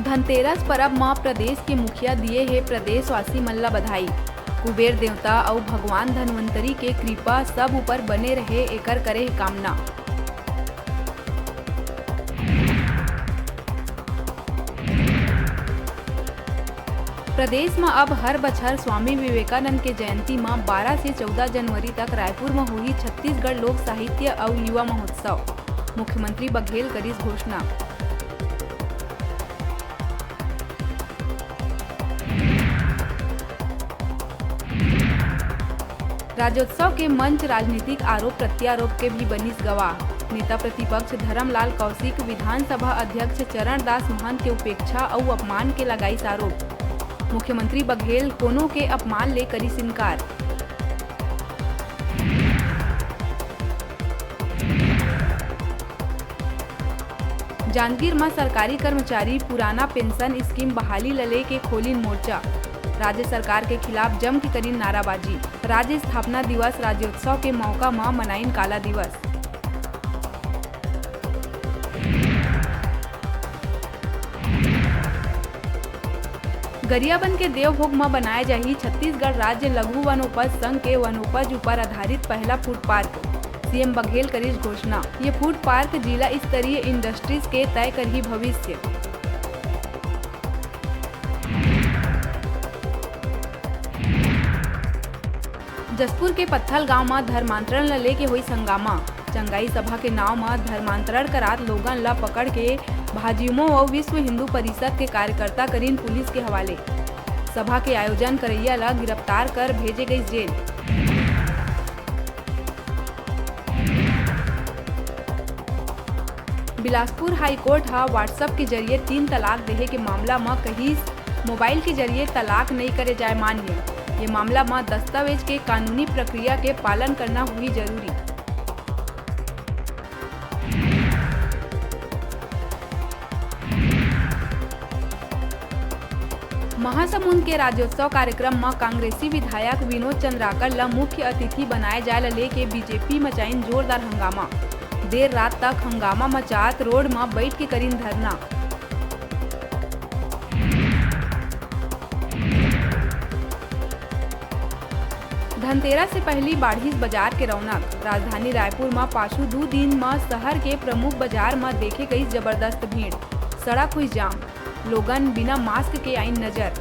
धनतेरस परब म प्रदेश के मुखिया दिए हे प्रदेशवासी मन ला बधाई। कुबेर देवता अउ भगवान धनवंतरी के कृपा सब ऊपर बने रहे एकर करे हे कामना। प्रदेश में अब हर बछर स्वामी विवेकानंद के जयंती में 12 से 14 जनवरी तक रायपुर में होगी छत्तीसगढ़ लोक साहित्य और युवा महोत्सव। मुख्यमंत्री बघेल करिस घोषणा। राज्योत्सव के मंच राजनीतिक आरोप प्रत्यारोप के भी बनिस गवाह। नेता प्रतिपक्ष धर्मलाल कौशिक विधानसभा अध्यक्ष चरण दास महंत के उपेक्षा और अपमान के लगाईस आरोप। मुख्यमंत्री बघेल कोनो के अपमान ले करिस इनकार। जांजगीर में सरकारी कर्मचारी पुराना पेंशन स्कीम बहाली लले के खोलिन मोर्चा। राज्य सरकार के खिलाफ जम के करीन नाराबाजी। राज्य स्थापना दिवस राज्योत्सव के मौका में मनाइन काला दिवस। गरियाबंद के देवभोग में बनाए जाही छत्तीसगढ़ राज्य लघु वनोपज संघ के वनोपज ऊपर आधारित पहला फूड पार्क। सीएम बघेल करिस घोषणा। ये फूड पार्क जिला स्तरीय इंडस्ट्रीज के तय करही भविष्य। जसपुर के पत्थल गांव में धर्मांतरण ल लेके हुई संगामा। चंगाई सभा के नाव में धर्मांतरण करात लोगन ला पकड़ के भाजयुमो और विश्व हिंदू परिषद के कार्यकर्ता करीन पुलिस के हवाले। सभा के आयोजन करैया ला गिरफ्तार कर भेजे गई जेल। बिलासपुर हाईकोर्ट हा व्हाट्सएप के जरिए 3 तलाक देहे के मामला में कहिस मोबाइल के जरिए तलाक नहीं करे जाए मान्य। ये मामला में दस्तावेज के कानूनी प्रक्रिया के पालन करना हुई जरूरी। महासमुंद के राज्योत्सव कार्यक्रम में कांग्रेसी विधायक विनोद चंद्राकर ला मुख्य अतिथि बनाए जाए लेके बीजेपी मचाइन जोरदार हंगामा। देर रात तक हंगामा मचात रोड में बैठ के करीन धरना। धनतेरस से पहली बाढ़ी बाजार के रौनक। राजधानी रायपुर में पाछू 2 दिन में शहर के प्रमुख बाजार में देखे गई जबरदस्त भीड़। सड़क हुई जाम। लोगन बिना मास्क के आईन नजर।